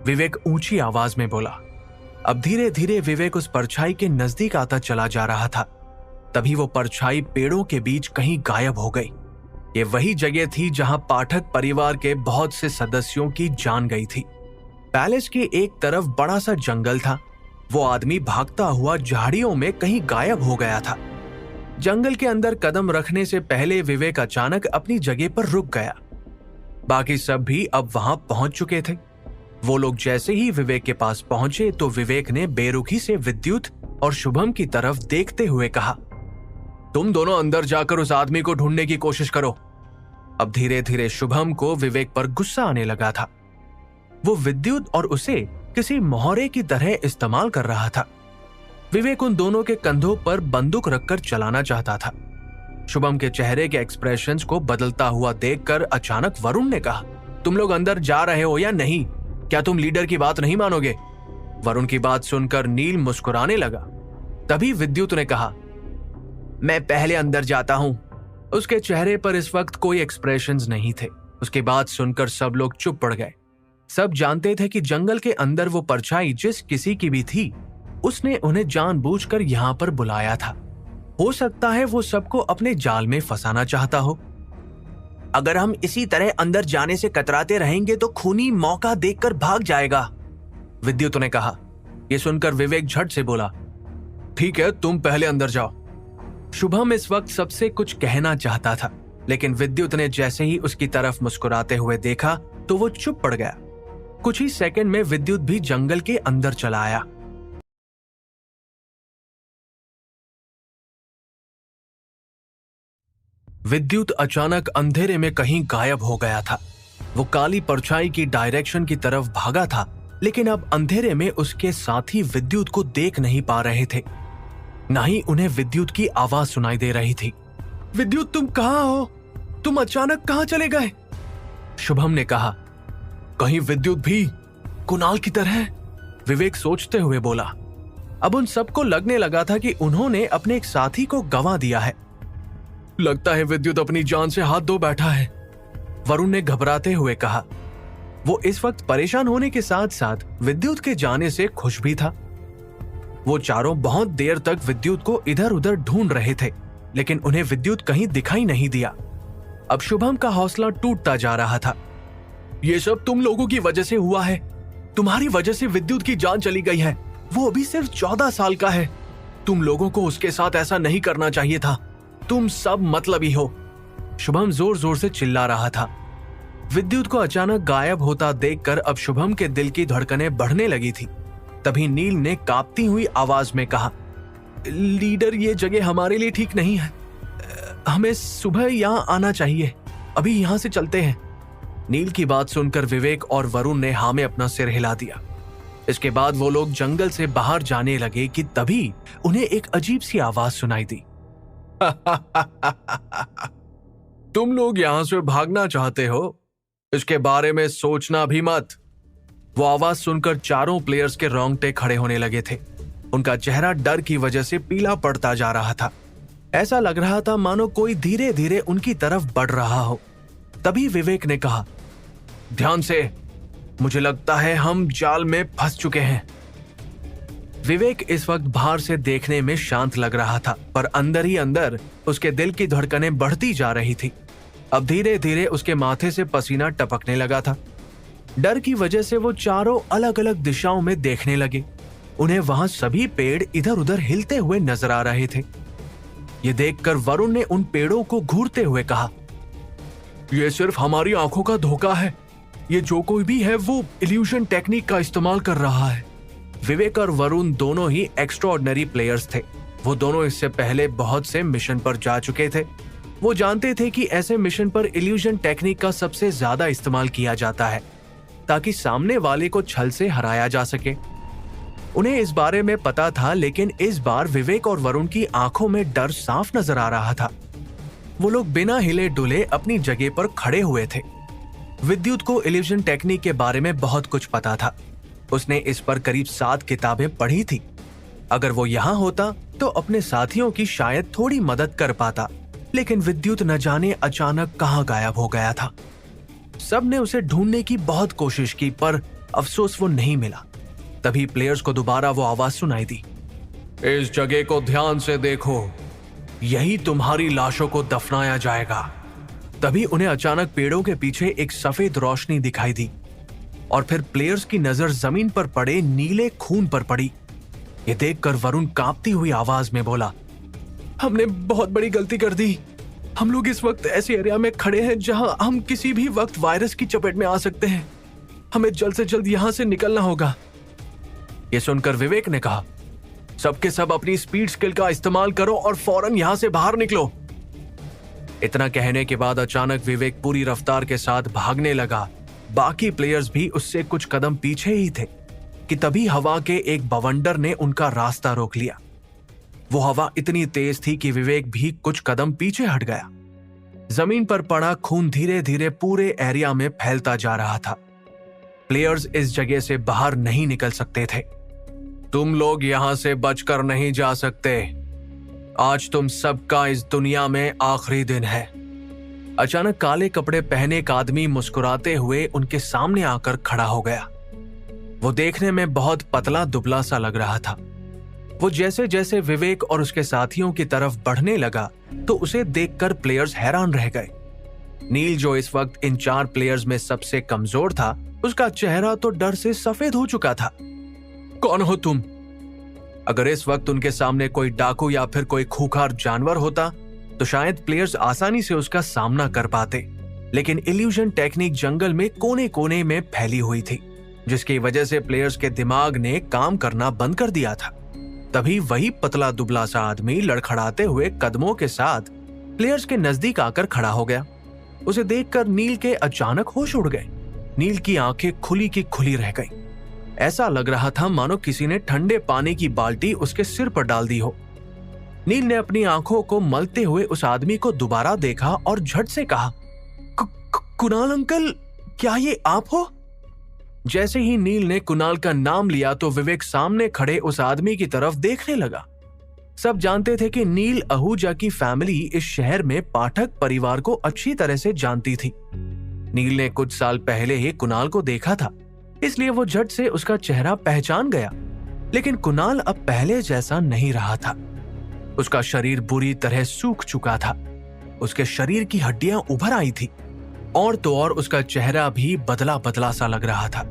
विवेक ऊंची आवाज में बोला। अब धीरे धीरे विवेक उस परछाई के नजदीक आता चला जा रहा था। तभी वो परछाई पेड़ों के बीच कहीं गायब हो गई। ये वही जगह थी जहां पाठक परिवार के बहुत से सदस्यों की जान गई थी। पैलेस के एक तरफ बड़ा सा जंगल था। वो आदमी भागता हुआ झाड़ियों में कहीं गायब हो गया था। जंगल के अंदर कदम रखने से पहले विवेक अचानक अपनी जगह पर रुक गया। बाकी सब भी अब वहां पहुंच चुके थे। वो लोग जैसे ही विवेक के पास पहुंचे तो विवेक ने बेरुखी से विद्युत और शुभम की तरफ देखते हुए कहा, तुम दोनों अंदर जाकर उस आदमी को ढूंढने की कोशिश करो। अब धीरे धीरे शुभम को विवेक पर गुस्सा आने लगा था। वो विद्युत और उसे किसी मोहरे की तरह इस्तेमाल कर रहा था। विवेक उन दोनों के कंधों पर बंदूक रखकर चलाना चाहता था। शुभम के चेहरे के एक्सप्रेशंस को बदलता हुआ देखकर अचानक वरुण ने कहा, तुम लोग अंदर जा रहे हो या नहीं? क्या तुम लीडर की बात नहीं मानोगे? वरुण की बात सुनकर नील मुस्कुराने लगा। तभी विद्युत ने कहा, मैं पहले अंदर जाता हूं। उसके चेहरे पर इस वक्त कोई एक्सप्रेशंस नहीं थे। उसकी बात सुनकर सब लोग चुप पड़ गए। सब जानते थे कि जंगल के अंदर वो परछाई जिस किसी की भी थी, उसने उन्हें जानबूझकर यहां पर बुलाया था। हो सकता है वो सबको अपने जाल में फंसाना चाहता हो। अगर हम इसी तरह अंदर जाने से कतराते रहेंगे तो खूनी मौका देखकर भाग जाएगा, विद्युत ने कहा। यह सुनकर विवेक झट से बोला, ठीक है, तुम पहले अंदर जाओ। शुभम इस वक्त सबसे कुछ कहना चाहता था, लेकिन विद्युत ने जैसे ही उसकी तरफ मुस्कुराते हुए देखा तो वो चुप पड़ गया। कुछ ही सेकंड में विद्युत भी जंगल के अंदर चला आया। विद्युत अचानक अंधेरे में कहीं गायब हो गया था। वो काली परछाई की डायरेक्शन की तरफ भागा था, लेकिन अब अंधेरे में उसके साथी विद्युत को देख नहीं पा रहे थे। न ही उन्हें विद्युत की आवाज सुनाई दे रही थी। विद्युत, तुम कहां हो? तुम अचानक कहां चले गए? शुभम ने कहा। कहीं विद्युत भी कुणाल की तरह? विवेक सोचते हुए बोला। अब उन सबको लगने लगा था कि उन्होंने अपने एक साथी को गंवा दिया है। लगता है विद्युत अपनी जान से हाथ धो बैठा है, वरुण ने घबराते हुए कहा। वो इस वक्त परेशान होने के साथ साथ विद्युत के जाने से खुश भी था। वो चारों बहुत देर तक विद्युत को इधर उधर ढूंढ रहे थे, लेकिन उन्हें विद्युत कहीं दिखाई नहीं दिया। अब शुभम का हौसला टूटता जा रहा था। ये सब तुम लोगों की वजह से हुआ है। तुम्हारी वजह से विद्युत की जान चली गई है। वो अभी सिर्फ 14 साल का है। तुम लोगों को उसके साथ ऐसा नहीं करना चाहिए था। तुम सब मतलबी हो। शुभम जोर जोर से चिल्ला रहा था। विद्युत को अचानक गायब होता देखकर अब शुभम के दिल की धड़कनें बढ़ने लगी थी। तभी नील ने कांपती हुई आवाज में कहा, लीडर, ये जगह हमारे लिए ठीक नहीं है। हमें सुबह यहाँ आना चाहिए। अभी यहाँ से चलते हैं। नील की बात सुनकर विवेक और वरुण ने हाँ में अपना सिर हिला दिया। इसके बाद वो लोग जंगल से बाहर जाने लगे कि तभी उन्हें एक अजीब सी आवाज सुनाई दी। तुम लोग यहां से भागना चाहते हो? इसके बारे में सोचना भी मत। वो आवाज सुनकर चारों प्लेयर्स के रोंगटे खड़े होने लगे थे। उनका चेहरा डर की वजह से पीला पड़ता जा रहा था। ऐसा लग रहा था मानो कोई धीरे धीरे उनकी तरफ बढ़ रहा हो। तभी विवेक ने कहा, ध्यान से, मुझे लगता है हम जाल में फंस चुके हैं। विवेक इस वक्त बाहर से देखने में शांत लग रहा था, पर अंदर ही अंदर उसके दिल की धड़कनें बढ़ती जा रही थी। अब धीरे धीरे उसके माथे से पसीना टपकने लगा था। डर की वजह से वो चारों अलग अलग दिशाओं में देखने लगे। उन्हें वहां सभी पेड़ इधर उधर हिलते हुए नजर आ रहे थे। ये देखकर वरुण ने उन पेड़ों को घूरते हुए कहा, यह सिर्फ हमारी आंखों का धोखा है। ये जो कोई भी है वो इल्यूजन टेक्निक का इस्तेमाल कर रहा है। विवेक और वरुण दोनों ही एक्स्ट्राऑर्डिनरी प्लेयर्स थे। वो दोनों इससे पहले बहुत से मिशन पर जा चुके थे। वो जानते थे कि ऐसे मिशन पर इल्यूजन टेक्निक का सबसे ज्यादा इस्तेमाल किया जाता है ताकि सामने वाले को छल से हराया जा सके। उन्हें इस बारे में पता था, लेकिन इस बार विवेक और वरुण की आंखों में डर साफ नजर आ रहा था। वो लोग बिना हिले डुले अपनी जगह पर खड़े हुए थे। विद्युत को इल्यूजन टेक्निक के बारे में बहुत कुछ पता था। उसने इस पर करीब 7 किताबें पढ़ी थी। अगर वो यहाँ होता तो अपने साथियों की शायद थोड़ी मदद कर पाता, लेकिन विद्युत न जाने अचानक कहाँ गायब हो गया था। सब ने उसे ढूंढने की बहुत कोशिश की, पर अफसोस वो नहीं मिला। तभी प्लेयर्स को दोबारा वो आवाज सुनाई दी, इस जगह को ध्यान से देखो, यही तुम्हारी लाशों को दफनाया जाएगा। तभी उन्हें अचानक पेड़ों के पीछे एक सफेद रोशनी दिखाई दी और फिर प्लेयर्स की नजर जमीन पर पड़े नीले खून पर पड़ी। ये देखकर वरुण कांपती हुई आवाज में बोला, हमने बहुत बड़ी गलती कर दी। हम लोग इस वक्त ऐसे एरिया में खड़े हैं जहां हम किसी भी वक्त वायरस की चपेट में आ सकते हैं। हमें जल्द से जल्द यहां से निकलना होगा। ये सुनकर विवेक ने कहा, सबके सब अपनी स्पीड स्किल का इस्तेमाल करो और फौरन यहां से बाहर निकलो। इतना कहने के बाद अचानक विवेक पूरी रफ्तार के साथ भागने लगा। बाकी प्लेयर्स भी उससे कुछ कदम पीछे ही थे कि तभी हवा के एक बवंडर ने उनका रास्ता रोक लिया। वो हवा इतनी तेज थी कि विवेक भी कुछ कदम पीछे हट गया। जमीन पर पड़ा खून धीरे धीरे पूरे एरिया में फैलता जा रहा था। प्लेयर्स इस जगह से बाहर नहीं निकल सकते थे। तुम लोग यहां से बचकर नहीं जा सकते। आज तुम सबका इस दुनिया में आखिरी दिन है। अचानक काले कपड़े पहने एक आदमी मुस्कुराते हुए उनके सामने आकर खड़ा हो गया। वो देखने में बहुत पतला दुबला सा लग रहा था। वो जैसे जैसे विवेक और उसके साथियों की तरफ बढ़ने लगा तो उसे देखकर प्लेयर्स हैरान रह गए। नील, जो इस वक्त इन 4 प्लेयर्स में सबसे कमजोर था, उसका चेहरा तो डर से सफेद हो चुका था। कौन हो तुम? अगर इस वक्त उनके सामने कोई डाकू या फिर कोई खूंखार जानवर होता तो शायद प्लेयर्स आसानी से उसका सामना कर पाते, लेकिन इल्यूजन टेक्निक जंगल में कोने कोने में फैली हुई थी, जिसकी वजह से प्लेयर्स के दिमाग ने काम करना बंद कर दिया था। तभी वही पतला दुबला सा आदमी लड़खड़ाते हुए कदमों के साथ प्लेयर्स के नजदीक आकर खड़ा हो गया। उसे देखकर नील के अचानक होश उड़ गए। नील की आंखें खुली की खुली रह गई। ऐसा लग रहा था मानो किसी ने ठंडे पानी की बाल्टी उसके सिर पर डाल दी हो। नील ने अपनी आंखों को मलते हुए उस आदमी को दोबारा देखा और झट से कहा, कुणाल अंकल, क्या ये आप हो? जैसे ही नील ने कुणाल का नाम लिया तो विवेक सामने खड़े उस आदमी की तरफ देखने लगा। सब जानते थे कि नील आहूजा की फैमिली इस शहर में पाठक परिवार को अच्छी तरह से जानती थी। नील ने कुछ साल पहले ही कुणाल को देखा था, इसलिए वो झट से उसका चेहरा पहचान गया। लेकिन कुणाल अब पहले जैसा नहीं रहा था। उसका शरीर बुरी तरह सूख चुका था। उसके शरीर की हड्डियां उभर आई थी और तो और उसका चेहरा भी बदला बदला सा लग रहा था।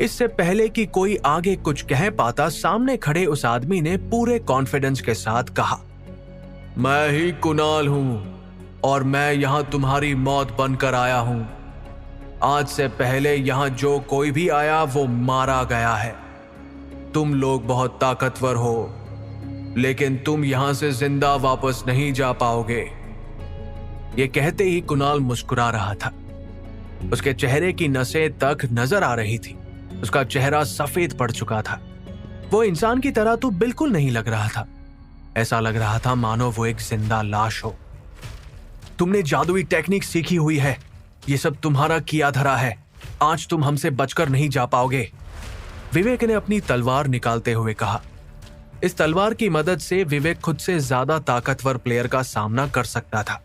इससे पहले कि कोई आगे कुछ कह पाता, सामने खड़े उस आदमी ने पूरे कॉन्फिडेंस के साथ कहा, मैं ही कुणाल हूं और मैं यहां तुम्हारी मौत बनकर आया हूं। आज से पहले यहां जो कोई भी आया वो मारा गया है। तुम लोग बहुत ताकतवर हो, लेकिन तुम यहां से जिंदा वापस नहीं जा पाओगे। ये कहते ही कुणाल मुस्कुरा रहा था। उसके चेहरे की नसें तक नजर आ रही थी। उसका चेहरा सफेद पड़ चुका था। वो इंसान की तरह तो बिल्कुल नहीं लग रहा था। ऐसा लग रहा था मानो वो एक जिंदा लाश हो। तुमने जादुई टेक्निक सीखी हुई है, ये सब तुम्हारा किया धरा है। आज तुम हमसे बचकर नहीं जा पाओगे, विवेक ने अपनी तलवार निकालते हुए कहा। इस तलवार की मदद से विवेक खुद से ज्यादा ताकतवर प्लेयर का सामना कर सकता था।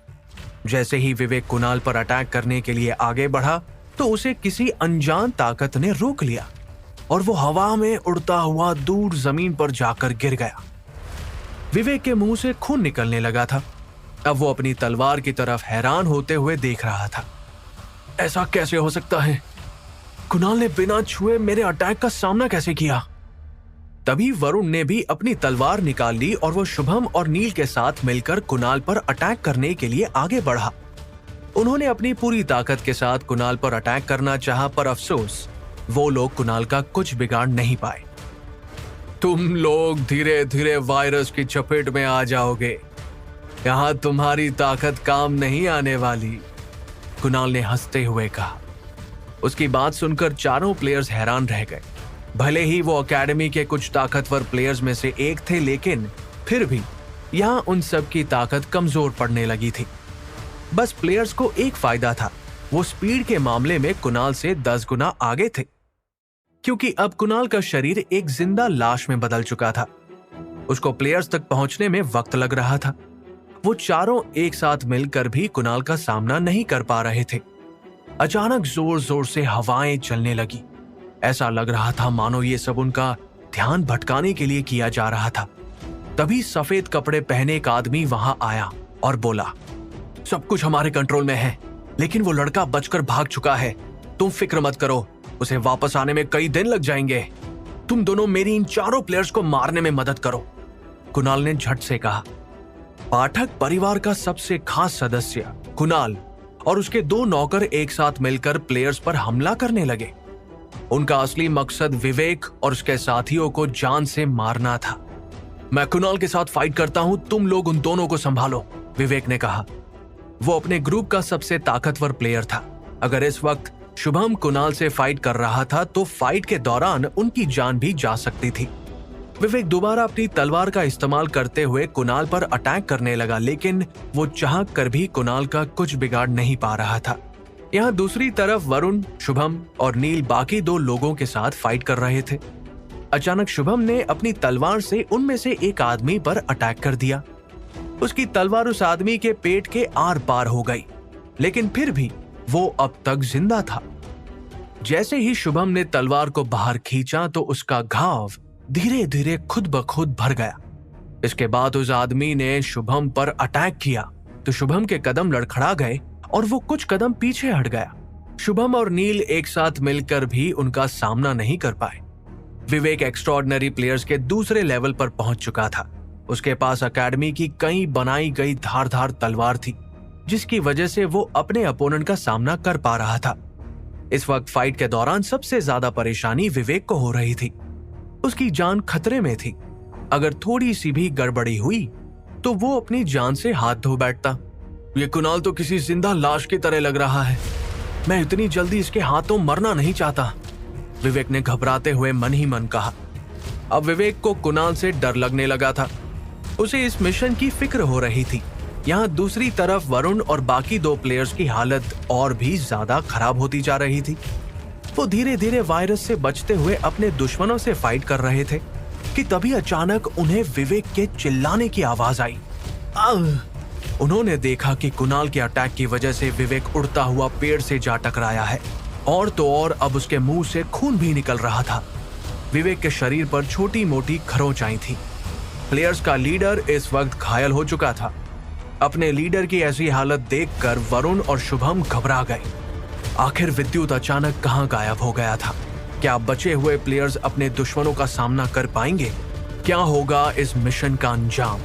जैसे ही विवेक कुणाल पर अटैक करने के लिए आगे बढ़ा तो उसे किसी अनजान ताकत ने रोक लिया और वो हवा में उड़ता हुआ दूर जमीन पर जाकर गिर गया। विवेक के मुंह से खून निकलने लगा था। अब वो अपनी तलवार की तरफ हैरान होते हुए देख रहा था। ऐसा कैसे हो सकता है? कुणाल ने बिना छुए मेरे अटैक का सामना कैसे किया? तभी वरुण ने भी अपनी तलवार निकाल ली और वो शुभम और नील के साथ मिलकर कुणाल पर अटैक करने के लिए आगे बढ़ा। उन्होंने अपनी पूरी ताकत के साथ कुणाल पर अटैक करना चाहा, पर अफसोस वो लोग कुणाल का कुछ बिगाड़ नहीं पाए। तुम लोग धीरे धीरे वायरस की चपेट में आ जाओगे। यहां तुम्हारी ताकत काम नहीं आने वाली, कुणाल ने हंसते हुए कहा। उसकी बात सुनकर चारों प्लेयर्स हैरान रह गए। भले ही वो एकेडमी के कुछ ताकतवर प्लेयर्स में से एक थे, लेकिन फिर भी यहां उन सब की ताकत कमजोर पड़ने लगी थी। बस प्लेयर्स को एक फायदा था, वो स्पीड के मामले में कुणाल से 10 गुना आगे थे। क्योंकि अब कुणाल का शरीर एक जिंदा लाश में बदल चुका था। उसको प्लेयर्स तक पहुंचने में वक्त लग रहा था। वो चारों एक साथ मिलकर भी कुणाल का सामना नहीं कर पा रहे थे। अचानक जोर जोर से हवाएं चलने लगी। ऐसा लग रहा था मानो ये सब उनका ध्यान भटकाने के लिए किया जा रहा था। तभी सफेद कपड़े पहने एक आदमी वहां आया और बोला, सब कुछ हमारे कंट्रोल में है, लेकिन वो लड़का बचकर भाग चुका है। तुम फिक्र मत करो, उसे वापस आने में कई दिन लग जाएंगे। तुम दोनों मेरी इन चारों प्लेयर्स को मारने में मदद करो, कुणाल ने झट से कहा। पाठक परिवार का सबसे खास सदस्य कुणाल और उसके दो नौकर एक साथ मिलकर प्लेयर्स पर हमला करने लगे। उनका असली मकसद विवेक और उसके साथियों को जान से मारना था। मैं कुणाल के साथ फाइट करता हूं, तुम लोग उन दोनों को संभालो, विवेक ने कहा। वो अपने ग्रुप का सबसे ताकतवर प्लेयर था। अगर इस वक्त शुभम कुणाल से फाइट कर रहा था तो फाइट के दौरान उनकी जान भी जा सकती थी। विवेक दोबारा अपनी तलवार का इस्तेमाल करते हुए कुणाल पर अटैक करने लगा, लेकिन वो चाह कर भी कुणाल का कुछ बिगाड़ नहीं पा रहा था। यहाँ दूसरी तरफ वरुण, शुभम और नील बाकी दो लोगों के साथ फाइट कर रहे थे। अचानक शुभम ने अपनी तलवार से उनमें से एक आदमी पर अटैक कर दिया। उसकी तलवार उस आदमी के पेट के आर पार हो गई, लेकिन फिर भी वो अब तक जिंदा था। जैसे ही शुभम ने तलवार को बाहर खींचा तो उसका घाव धीरे धीरे खुद ब खुद भर गया। इसके बाद उस आदमी ने शुभम पर अटैक किया तो शुभम के कदम लड़खड़ा गए और वो कुछ कदम पीछे हट गया। शुभम और नील एक साथ मिलकर भी उनका सामना नहीं कर पाए। विवेक एक्स्ट्रॉर्डिनरी प्लेयर्स के दूसरे लेवल पर पहुंच चुका था। उसके पास अकेडमी की कई बनाई गई धारदार तलवार थी, जिसकी वजह से वो अपने अपोनेंट का सामना कर पा रहा था। इस वक्त फाइट के दौरान सबसे ज्यादा परेशानी विवेक को हो रही थी। उसकी जान खतरे में थी। अगर थोड़ी सी भी गड़बड़ी हुई तो वो अपनी जान से हाथ धो बैठता। ये कुणाल तो किसी जिंदा लाश की तरह लग रहा है। मैं इतनी जल्दी इसके हाथों मरना नहीं चाहता, विवेक ने घबराते हुए मन ही मन कहा। अब विवेक को कुणाल से डर लगने लगा था। उसे इस मिशन की फिक्र हो रही थी। यहाँ दूसरी तरफ वरुण और बाकी दो प्लेयर्स की हालत और भी ज्यादा खराब होती जा रही थी। वो धीरे धीरे वायरस से बचते हुए अपने दुश्मनों से फाइट कर रहे थे कि तभी अचानक उन्हें विवेक के चिल्लाने की आवाज आई। उन्होंने देखा कि कुणाल के अटैक की वजह से विवेक उड़ता हुआ पेड़ से जा टकराया है और तो और अब उसके मुंह से खून भी निकल रहा था। विवेक के शरीर पर छोटी मोटी खरोंच आई थी। प्लेयर्स का लीडर इस वक्त घायल हो चुका था। अपने लीडर की ऐसी हालत देखकर वरुण और शुभम घबरा गए। आखिर विद्युत अचानक कहां गायब हो गया था? क्या बचे हुए प्लेयर्स अपने दुश्मनों का सामना कर पाएंगे? क्या होगा इस मिशन का अंजाम?